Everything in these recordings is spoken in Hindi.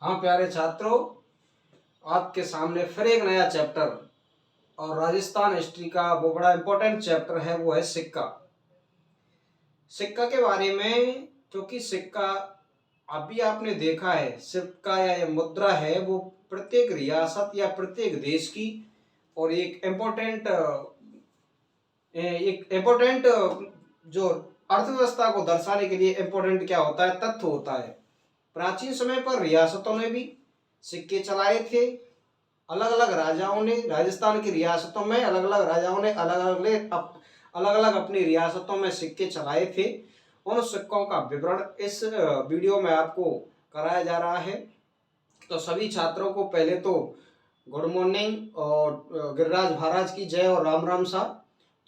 हाँ प्यारे छात्रों, आपके सामने फिर एक नया चैप्टर और राजस्थान हिस्ट्री का वो बड़ा इंपॉर्टेंट चैप्टर है, वो है सिक्का। सिक्का के बारे में, क्योंकि सिक्का अभी आपने देखा है, सिक्का या ये मुद्रा है वो प्रत्येक रियासत या प्रत्येक देश की और एक इम्पोर्टेंट जो अर्थव्यवस्था को दर्शाने के लिए इम्पोर्टेंट क्या होता है, तथ्य होता है। प्राचीन समय पर रियासतों ने भी सिक्के चलाए थे। अलग अलग राजाओं ने, राजस्थान की रियासतों में अलग अलग राजाओं ने अलग अलग अपनी रियासतों में सिक्के चलाए थे। उन सिक्कों का विवरण इस वीडियो में आपको कराया जा रहा है। तो सभी छात्रों को पहले तो गुड मॉर्निंग और गिरिराज महाराज की जय और राम राम सा।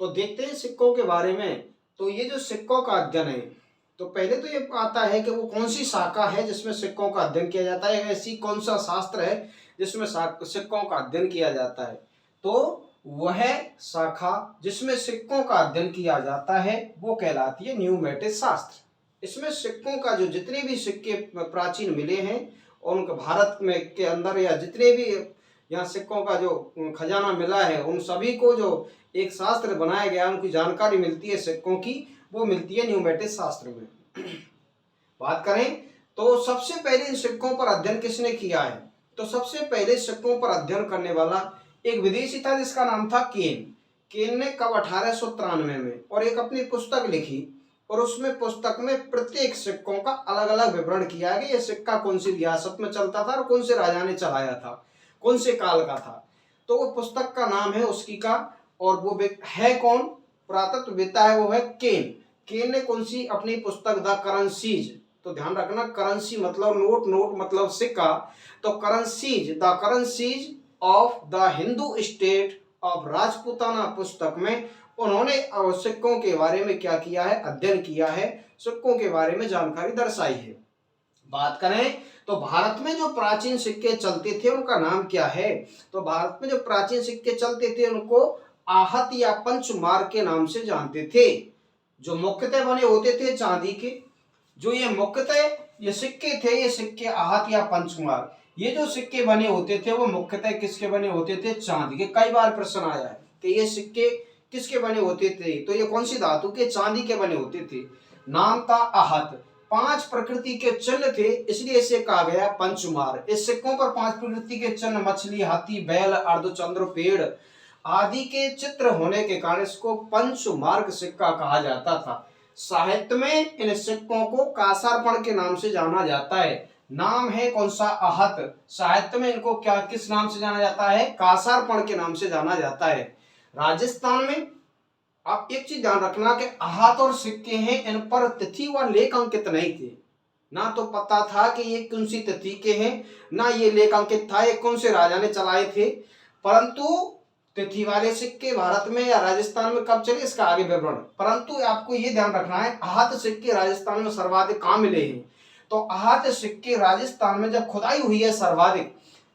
तो देखते हैं सिक्कों के बारे में। तो ये जो सिक्कों का अध्ययन है, तो पहले तो ये आता है कि वो कौन सी शाखा है जिसमें सिक्कों का अध्ययन किया जाता है, ऐसी कौन सा शास्त्र है जिसमें सिक्कों का अध्ययन किया जाता है। तो वह शाखा जिसमें सिक्कों का अध्ययन किया जाता है वो कहलाती है न्यूमेटिक शास्त्र। इसमें सिक्कों का जो जितने भी सिक्के प्राचीन मिले हैं, उनके भारत में के अंदर या जितने भी यहाँ सिक्कों का जो खजाना मिला है, उन सभी को जो एक शास्त्र बनाया गया, उनकी जानकारी मिलती है सिक्कों की, वो मिलती है न्यूमेटिक शास्त्र में। बात करें तो सबसे पहले इन सिक्कों पर अध्ययन किसने किया है, तो सबसे पहले सिक्कों पर अध्ययन करने वाला एक विदेशी था जिसका नाम था केन। केन ने कब 1893 में और एक अपनी पुस्तक लिखी और उसमें पुस्तक में प्रत्येक सिक्कों का अलग अलग विवरण किया है कि यह सिक्का कौन सी रियासत में चलता था और कौन से राजा ने चलाया था, कौन से काल का था। तो वो पुस्तक का नाम है उसकी का, और वो है कौन, पुरातत्ववेत्ता है, वो है केन। केन ने कौन सी अपनी पुस्तक द करेंसीज, तो ध्यान रखना करेंसी मतलब नोट, नोट मतलब सिक्का, तो currencies of the Hindu state of Rajputana पुस्तक में उन्होंने सिक्कों के बारे में क्या किया है, अध्ययन किया है, सिक्कों के बारे में जानकारी दर्शाई है। बात करें तो भारत में जो प्राचीन सिक्के चलते थे उनका नाम क्या है, तो भारत में जो प्राचीन सिक्के चलते थे उनको आहत या पंचमार्क के नाम से जानते थे। जो मुख्यतः बने होते थे चांदी के, जो ये मुख्यतः ये सिक्के थे, ये सिक्के आहत या पंचमार्क, ये जो सिक्के बने होते थे वो मुख्यतः किसके बने होते थे, चांदी के। कई बार प्रश्न आया है कि ये सिक्के किसके बने होते थे, तो ये कौन सी धातु के, चांदी के बने होते थे। नाम था आहत। 5 प्रकृति के चिन्ह थे, इसलिए इसे कहा गया पंचमार। इस सिक्कों पर 5 प्रकृति के चिन्ह, मछली, हाथी, बैल, अर्धचंद्र, पेड़ आदि के चित्र होने के कारण इसको पंचमार्क सिक्का कहा जाता था। साहित्य में इन सिक्कों को कासारपण के नाम से जाना जाता है। नाम है कौन सा, आहत। साहित्य में इनको क्या, किस नाम से जाना जाता है, कासारपण के नाम से जाना जाता है। राजस्थान में आप एक चीज ध्यान रखना कि आहत और सिक्के हैं, इन पर तिथि व लेख अंकित नहीं थे। ना तो पता था कि ये कौन सी तिथि के हैं, ना ये लेख अंकित था ये कौन से राजा ने चलाए थे। परंतु तिथि वाले सिक्के भारत में या राजस्थान में कब चले, इसका आगे विवरण। परंतु आपको ये ध्यान रखना है, आहत सिक्के राजस्थान में सर्वाधिक कहाँ मिले हैं, तो आहत सिक्के राजस्थान में जब खुदाई हुई है सर्वाधिक,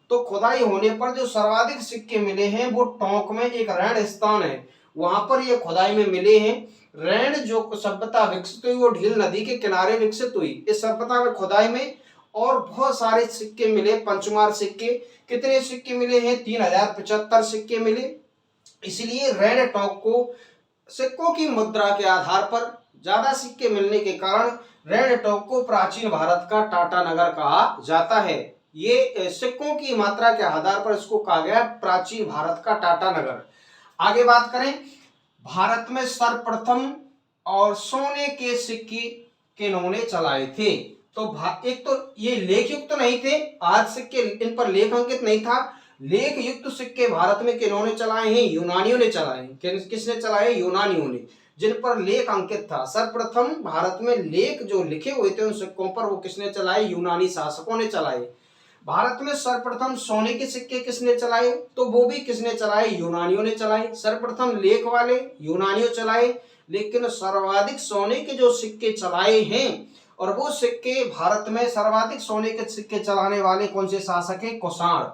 तो खुदाई होने पर जो सर्वाधिक सिक्के मिले हैं वो टोंक में एक रण स्थान है, वहां पर ये खुदाई में मिले हैं। रैंड जो सभ्यता विकसित हुई वो ढील नदी के किनारे विकसित हुई। इस सभ्यता में खुदाई में और बहुत सारे सिक्के मिले, पंचमार सिक्के। कितने सिक्के मिले हैं, 3075 सिक्के मिले। इसलिए रैंड टोंक को सिक्कों की मुद्रा के आधार पर ज्यादा सिक्के मिलने के कारण रैंड टोंक को प्राचीन भारत का टाटा नगर कहा जाता है। ये सिक्कों की मात्रा के आधार पर इसको कहा गया प्राचीन भारत का टाटा नगर। आगे बात करें, भारत में सर्वप्रथम और सोने के सिक्के किन्होंने चलाए थे, तो एक तो ये लेख युक्त नहीं थे, आज सिक्के इन पर लेख अंकित नहीं था। लेख युक्त सिक्के भारत में किन्होंने चलाए हैं, यूनानियों ने चलाए। किसने चलाए, यूनानियों ने, जिन पर लेख अंकित था। सर्वप्रथम भारत में लेख जो लिखे हुए थे उन सिक्कों पर, वो किसने चलाए, यूनानी शासकों ने चलाए। भारत में सर्वप्रथम सोने के सिक्के किसने चलाए, तो वो भी किसने चलाए, यूनानियों ने चलाए। सर्वप्रथम लेख वाले यूनानियों चलाए, लेकिन सर्वाधिक सोने के जो सिक्के चलाए हैं, और वो सिक्के भारत में सर्वाधिक सोने के सिक्के चलाने वाले कौन से शासक हैं, कुषाण।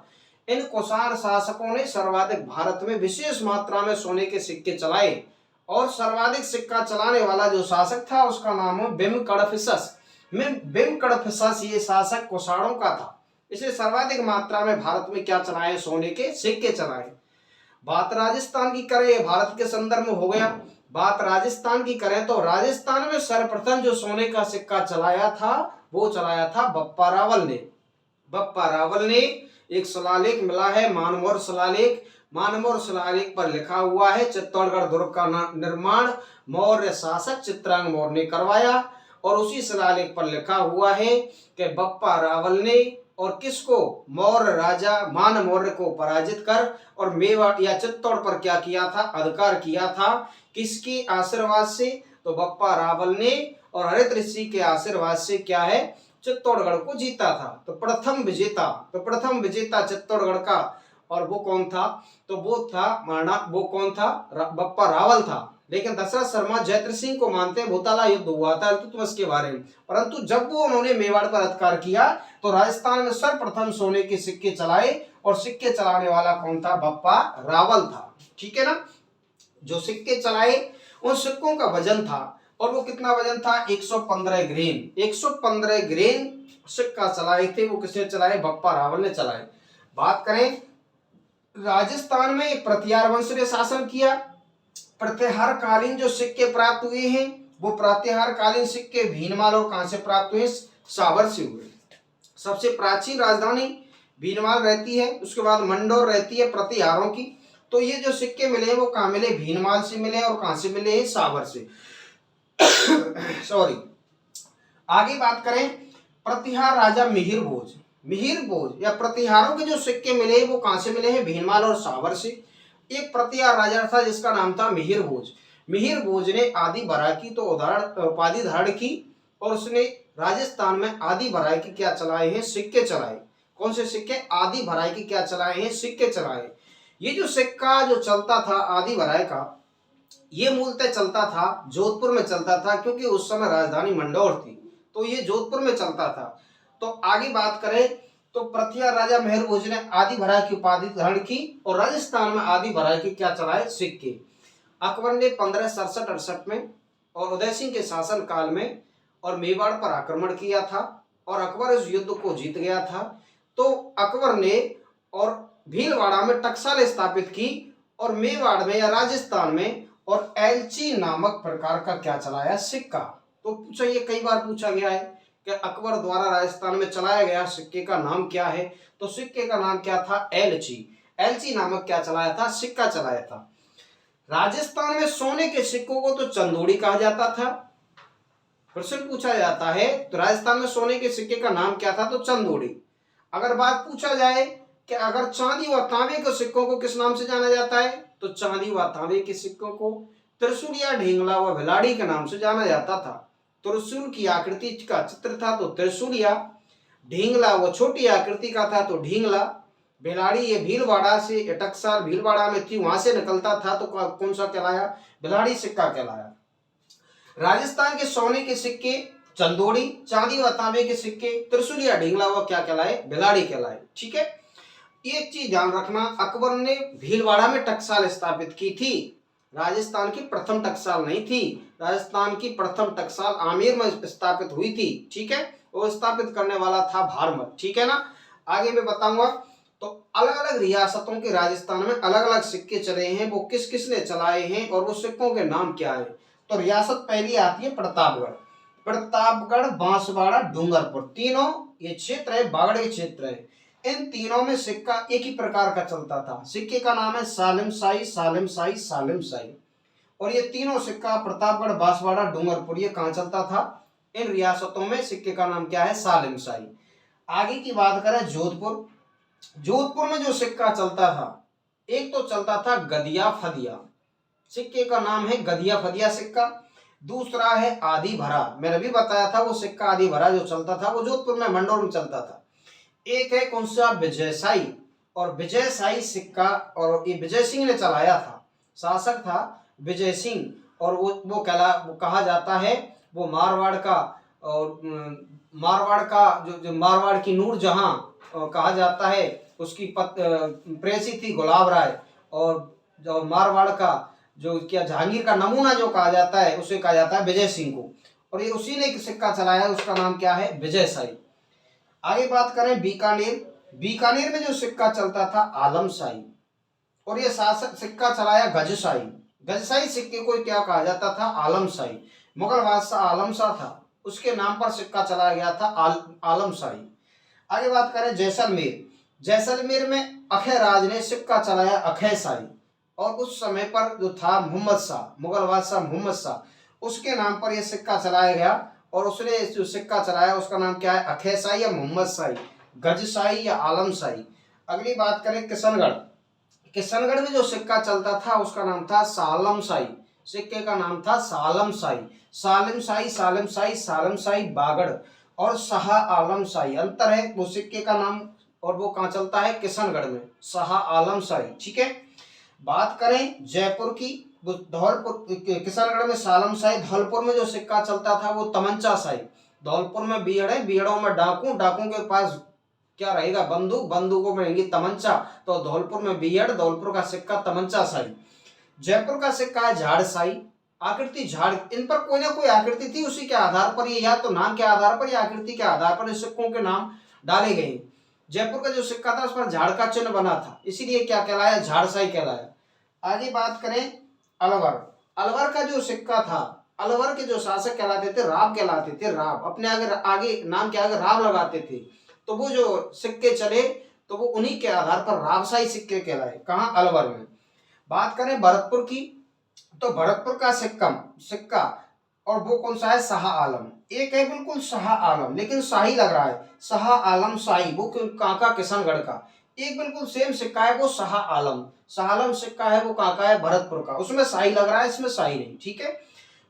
इन कुषाण शासकों ने सर्वाधिक भारत में विशेष मात्रा में सोने के सिक्के चलाए, और सर्वाधिक सिक्का चलाने वाला जो शासक था उसका नाम है बिम्बकडफिसस। बिम्बकडफिसस ये शासक कुषाणों का था। इसने सर्वाधिक मात्रा में भारत में क्या चलाए? सोने के सिक्के चलाए। बात राजस्थान की करें, ये भारत के संदर्भ में हो गया। बात राजस्थान की करें तो राजस्थान में सर्वप्रथम जो सोने का सिक्का चलाया था वो चलाया था बप्पा रावल ने। बप्पा रावल ने एक शिलालेख मिला है, मानमोर शिलालेख। मानमोर शिलालेख पर लिखा हुआ है चित्तौड़गढ़ दुर्ग का निर्माण मौर्य शासक चित्रांग मौर्य ने करवाया। और उसी शिलालेख पर लिखा हुआ है कि बप्पा रावल ने और किसको? मौर्य राजा मान मौर्य को पराजित कर और मेवाड़ या चित्तौड़ पर क्या किया था? अधिकार किया था। किसके आशीर्वाद से? तो बप्पा रावल ने और हरित ऋषि के आशीर्वाद से क्या है? चित्तौड़गढ़ को जीता था। तो प्रथम विजेता चित्तौड़गढ़ का, और वो कौन था? तो वो कौन था? बप्पा रावल था। लेकिन दशरथ शर्मा जयद्रथ सिंह को मानते हैं भूताला युद्ध हुआ था इल्तुतमिश के बारे में, परंतु जब वो उन्होंने मेवाड़ पर अधिकार किया तो राजस्थान में सर्वप्रथम सोने के सिक्के चलाए, और सिक्के चलाने वाला कौन था? बप्पा रावल था। ठीक है ना। जो सिक्के चलाए उन सिक्कों का वजन था, और वो कितना वजन था? 115 ग्रेन। 115 ग्रेन सिक्का चलाए थे। वो किसने चलाए? बप्पा रावल ने चलाए। बात करें राजस्थान में प्रतिहार वंश ने शासन किया। प्रतिहार कालीन जो सिक्के प्राप्त हुए हैं वो प्रतिहार कालीन सिक्के भीनमाल और कहां से प्राप्त हुए? सावर से हुए। सबसे प्राचीन राजधानी भीनमाल रहती है, उसके बाद मंडोर रहती है प्रतिहारों की। तो ये जो सिक्के मिले वो कहां मिले? भीनमाल से मिले। और कहां से मिले? सावर से। सॉरी। आगे बात करें प्रतिहार राजा मिहिर भोज या प्रतिहारों के जो सिक्के मिले वो कहां से मिले हैं? भीनमाल और सावर से। एक प्रतिहार राजा था जिसका नाम था मिहिर भोज ने आदि बराय की तो उपाधि धारण की, और उसने राजस्थान में आदि बराय की क्या चलाए हैं? सिक्के चलाए। कौन से सिक्के? आदि बराय की क्या चलाए हैं? सिक्के चलाए। ये जो सिक्का जो चलता था आदि बराय का, ये मूलतः चलता था जोधपुर में चलता था, क्योंकि उस समय राजधानी मंडौर थी, तो ये जोधपुर में चलता था। तो आगे बात करें तो प्रतिहार राजा मेहर भोज ने आदि भराई की उपाधि धारण की, और राजस्थान में आदि भराई की क्या चलाए? सिक्के। अकबर ने 1567-68 में और उदय सिंह के शासन काल में और मेवाड़ पर आक्रमण किया था, और अकबर इस युद्ध को जीत गया था। तो अकबर ने और भीलवाड़ा में टकसाल स्थापित की, और मेवाड़ में या राजस्थान में और एलची नामक प्रकार का क्या चलाया? सिक्का। तो पूछा, ये कई बार पूछा गया है कि अकबर द्वारा राजस्थान में चलाया गया सिक्के का नाम क्या है? तो सिक्के का नाम क्या था? एलची नामक क्या चलाया था? सिक्का चलाया था। राजस्थान में सोने के सिक्कों को तो चंदोड़ी कहा जाता था। प्रश्न पूछा जाता है तो राजस्थान में सोने के सिक्के का नाम क्या था? तो चंदोड़ी। अगर बात पूछा जाए कि अगर चांदी व तांबे के सिक्कों को किस नाम से जाना जाता है? तो चांदी व तांबे के सिक्कों को त्रिशूल या ढींगला व भिलाड़ी के नाम से जाना जाता था। त्रिशूल की आकृति का चित्र था तो त्रिशूल, या ढींगला वो छोटी आकृति का था तो ढींगला, भिलाड़ी ये भीलवाड़ा से टकसाल भीलवाड़ा में थी वहां से निकलता था तो कौन सा कहलाया? भिलाड़ी सिक्का कहलाया। राजस्थान के सोने के सिक्के चंदोड़ी, चांदी व तांबे के सिक्के त्रिशूल या ढींगला व क्या कहलाए? भिलाड़ी कहलाए। ठीक है। एक चीज ध्यान रखना, अकबर ने भीलवाड़ा में टकसाल स्थापित की थी, राजस्थान की प्रथम टकसाल नहीं थी। राजस्थान की प्रथम टकसाल आमेर में स्थापित हुई थी। ठीक है। वो स्थापित करने वाला था भारमल। ठीक है ना। आगे मैं बताऊंगा। तो अलग अलग रियासतों के राजस्थान में अलग अलग सिक्के चले हैं, वो किस किस ने चलाए हैं और वो सिक्कों के नाम क्या है? तो रियासत पहली आती है प्रतापगढ़, बांसवाड़ा, डूंगरपुर। तीनों ये क्षेत्र है, बागड़ के क्षेत्र है। इन तीनों में सिक्का एक ही प्रकार का चलता था। सिक्के का नाम है सालिम शाही। और ये तीनों सिक्का प्रतापगढ़, बांसवाड़ा, डूंगरपुर, ये कहाँ चलता था? इन रियासतों में सिक्के का नाम क्या है? सालिम शाही। आगे की बात करें जोधपुर में जो सिक्का चलता था, एक तो चलता था गदिया फदिया, सिक्के का नाम है गदिया फदिया सिक्का। दूसरा है आदि भरा, मैंने भी बताया था वो सिक्का आदि भरा जो चलता था वो जोधपुर में मंडौर में चलता था। एक है कौन सा? विजयशाही, और विजयशाही सिक्का, और ये विजय सिंह ने चलाया था, शासक था विजय सिंह, और वो कहा जाता है वो मारवाड़ का, और मारवाड़ का जो मारवाड़ की नूरजहां कहा जाता है, उसकी प्रेसी थी गुलाब राय, और जो मारवाड़ का जो क्या जहांगीर का नमूना जो कहा जाता है उसे कहा जाता है विजय सिंह को, और ये उसी ने एक सिक्का चलाया है, उसका नाम क्या है? विजयशाही। आगे बात करें बीकानेर। बीकानेर में जो सिक्का चलता था आलमशाही, और ये शासक सिक्का चलाया गजशाही। गजशाही सिक्के को क्या कहा जाता था? आलमशाही। मुगल बादशाह आलम शाह था, उसके नाम पर सिक्का चलाया गया था आलमशाही। आगे बात करें जैसलमेर। जैसलमेर में अक्षय राज ने सिक्का चलाया अक्षयशाही, और उस समय पर जो था मोहम्मद शाह, मुगल बादशाह मोहम्मद शाह, उसके नाम पर यह सिक्का चलाया गया, और उसने जो सिक्का चलाया उसका नाम क्या है? अक्षयशाही या मोहम्मद शाही, गजशाही या आलमशाही। अगली बात करें किशनगढ़। किशनगढ़ में जो सिक्का चलता था उसका नाम था सालमशाही। सिक्के का नाम था सालमशाही। सालिमशाही, सालिमशाही, सालमशाही बागड़ और शाह आलमशाही अंतर है। वो सिक्के का नाम और वो कहाँ चलता है? किशनगढ़ में, शाह आलमशाही। ठीक है। बात करें जयपुर की, धौलपुर, किशनगढ़ में सालमशाही, धौलपुर में जो सिक्का चलता था वो तमंचाशाही। धौलपुर में बीहड़ है, बीहड़ों में डाकू, डाकू के पास क्या रहेगा? बंदूक, बंदूकों में रहेंगी तमंचा, तो धौलपुर में बीहड़, धौलपुर का सिक्का तमंचाशाही। जयपुर का सिक्का है झाड़शाही। आकृति झाड़, इन पर कोई ना कोई आकृति थी, उसी के आधार पर ये या तो नाम के आधार पर या आकृति के आधार पर इस सिक्कों के नाम डाले गए। जयपुर का जो सिक्का था उस पर झाड़ का चिन्ह बना था, इसीलिए क्या कहलाया? झाड़शाही कहलाया। आगे बात करें अलवर। अलवर का जो सिक्का था, अलवर के जो शासक कहलाते थे राव कहलाते थे। राव अपने आगे नाम के आगे राव लगाते थे, तो वो जो सिक्के चले तो वो उन्हीं के आधार पर रावशाही सिक्के कहलाए। कहाँ? अलवर में। बात करें भरतपुर की, तो भरतपुर का सिक्का और वो कौन सा है? शाह आलम। एक है बिल्कुल शाह आलम, लेकिन शाही लग रहा है, शाह आलम शाही, वो कहाँ का? किशनगढ़ का। एक बिल्कुल सेम सिक्का है वो शाह आलम। शाह आलम सिक्का है वो कहाँ का है? भरतपुर का। उसमें शाही लग रहा है, इसमें शाही नहीं। ठीक है।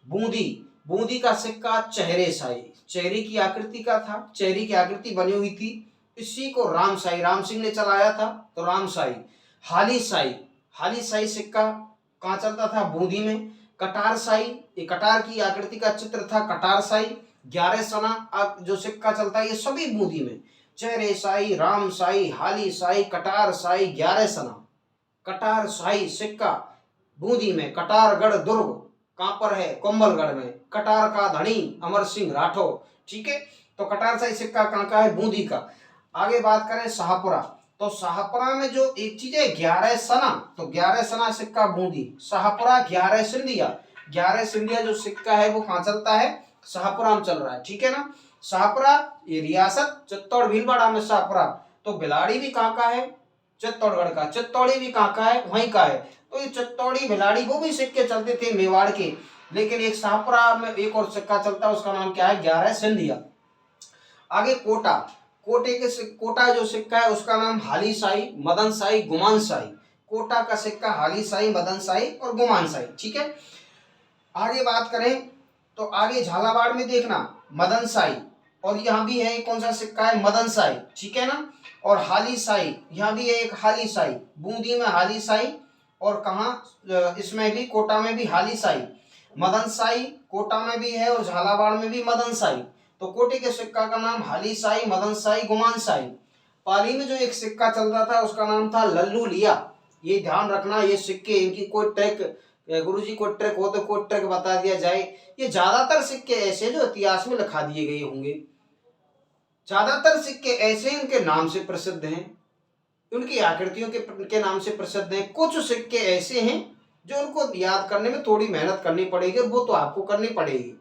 बूंदी। बूंदी का सिक्का चेहरे शाही, चेहरे की आकृति का था, चेहरे की आकृति बनी हुई थी, इसी को रामशाही, राम सिंह ने चलाया था, तो रामशाही। हाली शाही, हाली शाही सिक्का कहाँ चलता था? बूंदी में। कटार शाही, ये कटार की आकृति का चित्र था, कटार शाही। 11 सना जो सिक्का चलता है ये सभी बूंदी में। चेहरे शाही, राम शाही, हाली शाही, कटार शाही, 11 सना। कटार शाही सिक्का बूंदी में। कटारगढ़ दुर्ग कहाँ पर है? कुंभलगढ़ में। कटार का धनी अमर सिंह राठौर। ठीक है। तो कटार शाही सिक्का कहाँ का है? बूंदी का। आगे बात करें शाहपुरा, तो शाहपुरा में जो एक चीज है 11 सना, तो 11 सना सिक्का बूंदी। शाहपुरा 11 सिंधिया, 11 सिंधिया जो सिक्का है वो कहाँ चलता है? शाहपुरा में चल रहा है। ठीक है ना। शाहपुरा ये रियासत चित्तौड़ भीलवाड़ा में शाहपुरा, तो भिलाड़ी भी कहाँ का है? चित्तौड़गढ़ का। चित्तौड़ी भी कहाँ का है? वहीं का है। तो ये चित्तौड़ी भिलाड़ी वो भी सिक्के चलते थे मेवाड़ के, लेकिन एक शाहपुरा में एक और सिक्का चलता है, उसका नाम क्या है? 11 सिंधिया। आगे कोटा। कोटा जो सिक्का है उसका नाम हाली शाही, मदन शाही, गुमान शाही। कोटा का सिक्का हाली शाही, मदन शाही और गुमान शाही। ठीक है। आगे बात करें तो आगे झालावाड़ में देखना मदन शाही, और यहाँ भी है कौन सा सिक्का है? मदन शाही। ठीक है ना। और हाली शाही, यहाँ भी है एक हाली शाही, बूंदी में हाली शाही, और कहाँ? इसमें भी कोटा में भी हाली शाही। मदन शाही कोटा में भी है और झालावाड़ में भी मदन शाही। तो कोटे के सिक्का का नाम हाली शाही, मदन शाही, गुमान शाही। पाली में जो एक सिक्का चलता था उसका नाम था लल्लू लिया। ये ध्यान रखना, ये सिक्के इनकी कोई ट्रिक, गुरुजी कोई ट्रिक हो तो कोई ट्रिक बता दिया जाए। ये ज्यादातर सिक्के ऐसे जो इतिहास में लिखा दिए गए होंगे, ज्यादातर सिक्के ऐसे इनके नाम से प्रसिद्ध हैं, उनकी आकृतियों के नाम से प्रसिद्ध हैं। कुछ सिक्के ऐसे हैं जो उनको याद करने में थोड़ी मेहनत करनी पड़ेगी, वो तो आपको करनी पड़ेगी।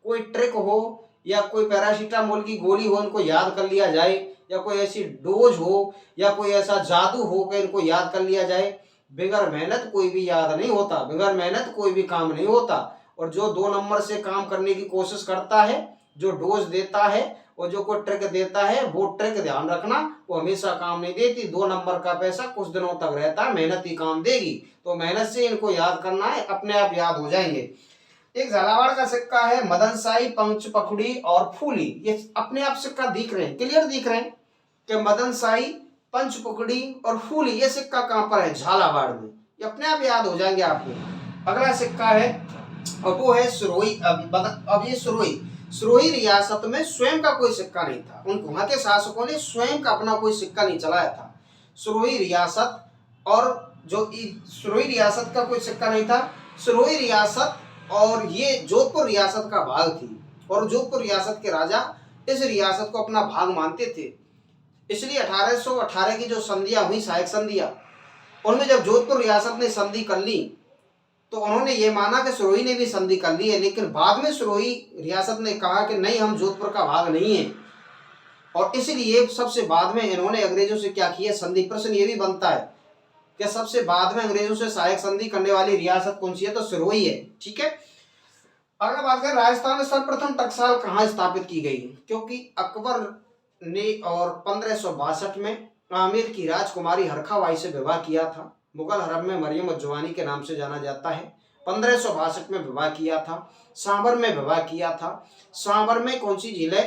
कोई ट्रिक हो या कोई पैरासीटामोल की गोली हो इनको याद कर लिया जाए, या कोई ऐसी डोज हो या कोई ऐसा जादू हो कि इनको याद कर लिया जाए। बगैर मेहनत कोई भी याद नहीं होता, बगैर मेहनत कोई भी काम नहीं होता। और जो 2 नंबर से काम करने की कोशिश करता है, जो डोज देता है और जो कोई ट्रिक देता है, वो ट्रिक ध्यान रखना वो हमेशा काम नहीं देती। 2 नंबर का पैसा कुछ दिनों तक रहता है, मेहनत ही काम देगी। तो मेहनत से इनको याद करना है, अपने आप याद हो जाएंगे। एक झालावाड़ का सिक्का है मदन शाही, पंच पखुड़ी और फूली। ये अपने आप सिक्का दिख रहे हैं, क्लियर दिख रहे हैं कि मदन शाही, पंच पखुड़ी और फूली ये सिक्का कहां पर है? झालावाड़ में। ये अपने आप याद हो जाएंगे आपको। अगला सिक्का है और वो है सिरोही। अब ये सिरोही रियासत में स्वयं का कोई सिक्का नहीं था, उन वहां के शासकों ने स्वयं का अपना कोई सिक्का नहीं चलाया था। सिरोही रियासत, और जो सिरोही रियासत का कोई सिक्का नहीं था। सिरोही रियासत और ये जोधपुर रियासत का भाग थी, और जोधपुर रियासत के राजा इस रियासत को अपना भाग मानते थे। इसलिए 1818 की जो संधियां हुई, सहायक संधियां, उनमें जब जोधपुर रियासत ने संधि कर ली तो उन्होंने ये माना कि सिरोही ने भी संधि कर ली है, लेकिन बाद में सिरोही रियासत ने कहा कि नहीं, हम जोधपुर का भाग नहीं है, और इसलिए सबसे बाद में इन्होंने अंग्रेजों से क्या किया, संधि। प्रश्न ये भी बनता है कि सबसे बाद में अंग्रेजों से सहायक संधि करने वाली रियासत कौन सी है, तो सिरोही है। ठीक है, अगला बात करें, राजस्थान में सर्वप्रथम टकसाल कहाँ स्थापित की गई, क्योंकि अकबर ने और 1562 में आमेर की राजकुमारी हरखाबाई से विवाह किया था। मुगल हरम में मरियम उज्जवानी के नाम से जाना जाता है। 1562 में विवाह किया था, सांबर में विवाह किया था। सांबर में कौन सी झील है,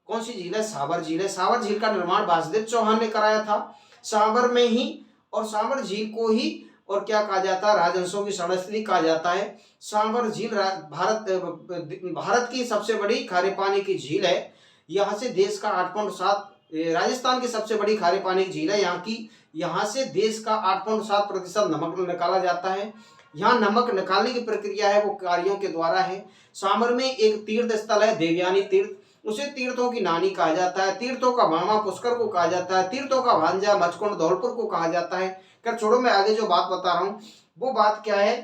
कौन सी झील है, साबर झील है। साबर झील का निर्माण वासुदेव चौहान ने कराया था सांबर में ही, और सांबर झील को ही और क्या कहा जाता है, राजहंसों की शरणस्थली कहा जाता है। सांबर झील भारत की सबसे बड़ी खारे पानी की झील है। यहाँ से देश का 8.7, राजस्थान की सबसे बड़ी खारे पानी की झील है यहाँ की। यहाँ से देश का 8.7% नमक निकाला जाता है। यहाँ नमक निकालने की प्रक्रिया है वो कार्यों के द्वारा है। सांबर में एक तीर्थ स्थल है देवयानी तीर्थ, उसे तीर्थों की नानी कहा जाता है। तीर्थों का मामा पुष्कर को कहा जाता है। तीर्थों का भांजा मचकुंड धौलपुर को कहा जाता है। कर छोड़ो, मैं आगे जो बात बता रहा हूँ वो बात क्या है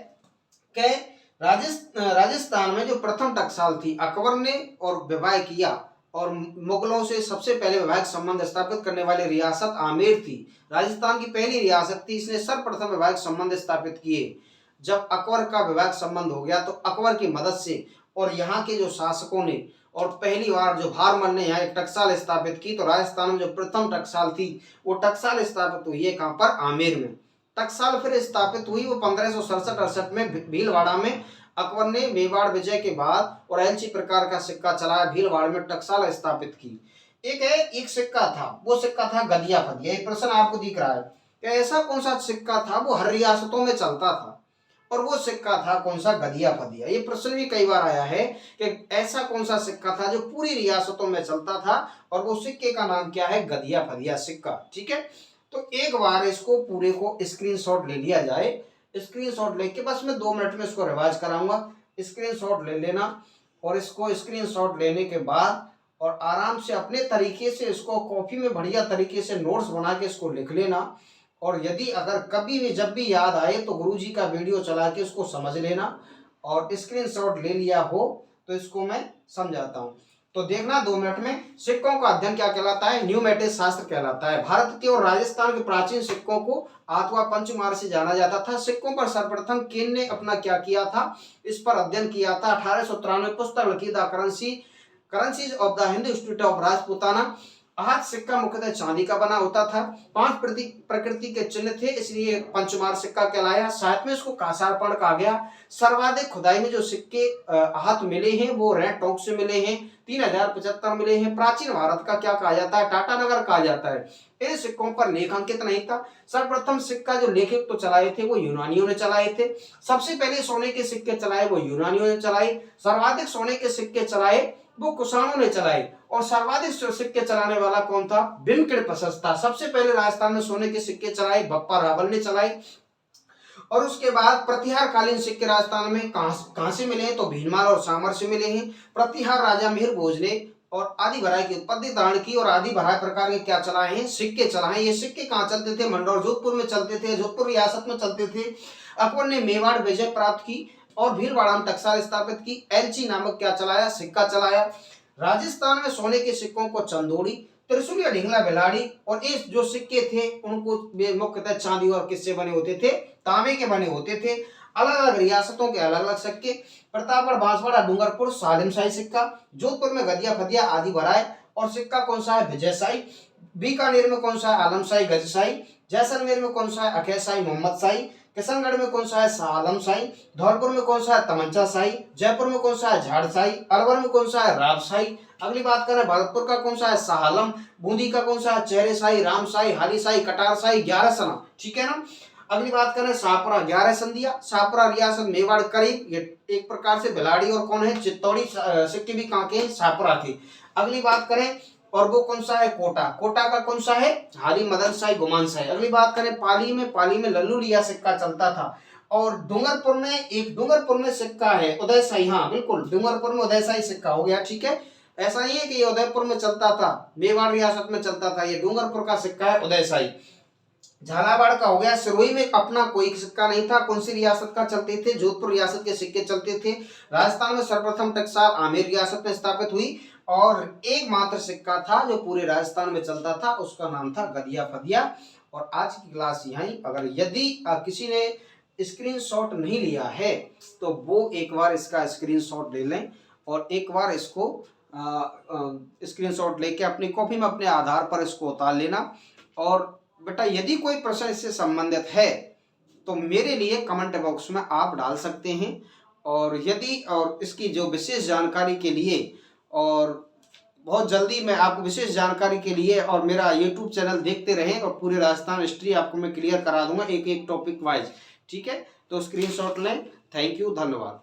कि राजस्थान में जो प्रथम टकसाल थी, अकबर ने और विवाह किया, और मुगलों से सबसे पहले वैवाहिक संबंध स्थापित करने वाली रियासत आमेर थी। राजस्थान की पहली रियासत थी, इसने सर्वप्रथम वैवाहिक संबंध स्थापित किए। जब अकबर का वैवाहिक संबंध हो गया तो अकबर की मदद से और यहाँ के जो शासकों ने और पहली बार जो भारमल ने यहाँ एक टकसाल स्थापित की, तो राजस्थान में जो प्रथम टकसाल थी वो टकसाल स्थापित हुई है कहाँ पर, आमेर में। टकसाल फिर स्थापित हुई वो 1567-68 में भीलवाड़ा में। अकबर ने मेवाड़ विजय के बाद और एलची प्रकार का सिक्का चलाया, भीलवाड़ा में टकसाल स्थापित की। एक सिक्का था, वो सिक्का था गदिया फदिया। एक प्रश्न आपको दिख रहा है कि ऐसा कौन सा सिक्का था वो हर रियासतों में चलता था, और वो सिक्का था कौन सा, गदिया फदिया। ये प्रश्न भी कई बार आया है कि ऐसा कौन सा सिक्का था जो पूरी रियासतों में चलता था, और वो सिक्के का नाम क्या है, गदिया फदिया सिक्का। ठीक है, तो एक बार इसको पूरे को स्क्रीनशॉट ले लिया जाए। स्क्रीनशॉट लेके बस मैं 2 मिनट में इसको रिवाइज कराऊंगा। स्क्रीनशॉट ले लेना, और इसको स्क्रीनशॉट लेने के बाद और आराम से अपने तरीके से इसको कॉपी में बढ़िया तरीके से नोट्स बना के इसको लिख लेना। और यदि अगर कभी भी जब भी याद आए तो गुरुजी का वीडियो चला के इसको समझ लेना, और स्क्रीनशॉट ले लिया हो तो इसको मैं समझाता हूँ। तो देखना 2 मिनट में। सिक्कों का अध्ययन क्या कहलाता है, न्यूमेटिक शास्त्र कहलाता है। भारत के और राजस्थान के प्राचीन सिक्कों को आठवां पंचमार से जाना जाता था। सिक्कों पर सर्वप्रथम केन ने अपना क्या किया था, इस पर अध्ययन किया था। 1893 पुस्तक लिखी the currencies of the Hindu institute of Rajputana. हाथ सिक्का मुख्यतः चांदी का बना होता था। 5 प्रकृति के चिन्ह थे, इसलिए पंचमार सिक्का कहलाया। साथ में इसको कासारपण कहा गया। सर्वाधिक खुदाई में जो सिक्के हाथ मिले हैं वो रेड टोंक से मिले हैं, 3075 मिले हैं। प्राचीन भारत का क्या कहा जाता है, टाटानगर कहा जाता है। इन सिक्कों पर लेख अंकित नहीं था। सर्वप्रथम सिक्का जो लेखक तो चलाए थे वो यूनानियों ने चलाए थे। सबसे पहले सोने के सिक्के चलाए वो यूनानियों ने चलाए। सर्वाधिक सोने के सिक्के चलाए वो कुषाणों ने चलाए। और सर्वाधिक सिक्के चलाने वाला कौन था, बिनकिड़ प्रशस्त था। सबसे पहले राजस्थान में सोने के सिक्के चलाए बप्पा रावल ने चलाए। और उसके बाद प्रतिहार कालीन सिक्के राजस्थान में कहां से मिले हैं, तो भीनमाल और सामर से मिले हैं। प्रतिहार राजा मिहिर भोज ने और आदि भराई की उत्पत्ति धारण की, और आदि भराई प्रकार के क्या चलाए हैं, सिक्के चलाए। ये सिक्के कहाँ चलते थे, मंडौर जोधपुर में चलते थे, जोधपुर रियासत में चलते थे। अकबर ने मेवाड़ विजय प्राप्त की और भीलवाड़ा में टकसाल स्थापित की। एलची नामक क्या चलाया, सिक्का चलाया। राजस्थान में सोने के सिक्कों को चंदोड़ी, त्रिशूल या ढिंगला बिलाड़ी, और इस जो सिक्के थे उनको मुख्यतः चांदी और किससे बने होते थे, तांबे के बने होते थे। अलग अलग रियासतों के अलग अलग सिक्के। प्रतापगढ़, बांसवाड़ा, डूंगरपुर सालिमशाही सिक्का। जोधपुर में गदिया फदिया आदि भराए। और सिक्का कौन सा है, विजयशाही। बीकानेर में कौन सा है, आलमशाही गजशाही। जैसलमेर में कौन सा है, अखैशाही मोहम्मद शाही। किशनगढ़ में कौन सा है, शाह आलम शाही। धौलपुर में कौन सा है, तमंचा शाही। जयपुर में कौन सा है, झाड़ शाही। अलवर में कौन सा है, राजशाही। अगली बात करें भरतपुर का कौन सा है, शाह आलम। बूंदी का कौन सा है, चेहरे शाही, राम शाही, हाली शाही, कटार शाही, 11 सना। ठीक है ना। अगली बात करें शाहपुरा, 11 संधिया। शाहपुरा रियासत मेवाड़ करीब, ये एक प्रकार से बिलाड़ी और कौन है, चित्तौड़ी सिक्के भी कहाँ के, शाहपुरा के। अगली बात करें और वो कौन सा है, कोटा। कोटा का कौन सा है, हाली, मदन शाही, गुमान शाही। अगली बात करें पाली में लल्लू लिया सिक्का चलता था। और डूंगरपुर में सिक्का है उदय शाही। हाँ बिल्कुल, डूंगरपुर में उदय शाही सिक्का हो गया। ठीक है, ऐसा नहीं है कि ये उदयपुर में चलता था, मेवाड़ रियासत में चलता था, ये डूंगरपुर का सिक्का है उदयशाही। झालावाड़ का हो गया, सिरोही में अपना कोई सिक्का नहीं था। कौन सी रियासत का चलते थे? जोधपुर रियासत के सिक्के चलते थे। राजस्थान में सर्वप्रथम टकसाल आमेर रियासत में स्थापित हुई और एकमात्र सिक्का था जो पूरे राजस्थान में चलता था, उसका नाम था गदिया फदिया। और आज की क्लास यहीं, अगर यदि किसी ने स्क्रीनशॉट नहीं लिया है तो वो एक बार इसका स्क्रीनशॉट ले लें और एक बार इसको स्क्रीनशॉट लेके अपनी कॉपी में अपने आधार पर इसको उतार लेना। और बेटा यदि कोई प्रश्न इससे संबंधित है तो मेरे लिए कमेंट बॉक्स में आप डाल सकते हैं। और यदि और इसकी जो विशेष जानकारी के लिए और बहुत जल्दी मैं आपको विशेष जानकारी के लिए और मेरा YouTube चैनल देखते रहें और पूरे राजस्थान हिस्ट्री आपको मैं क्लियर करा दूंगा एक एक टॉपिक वाइज। ठीक है, तो स्क्रीनशॉट लें। थैंक यू, धन्यवाद।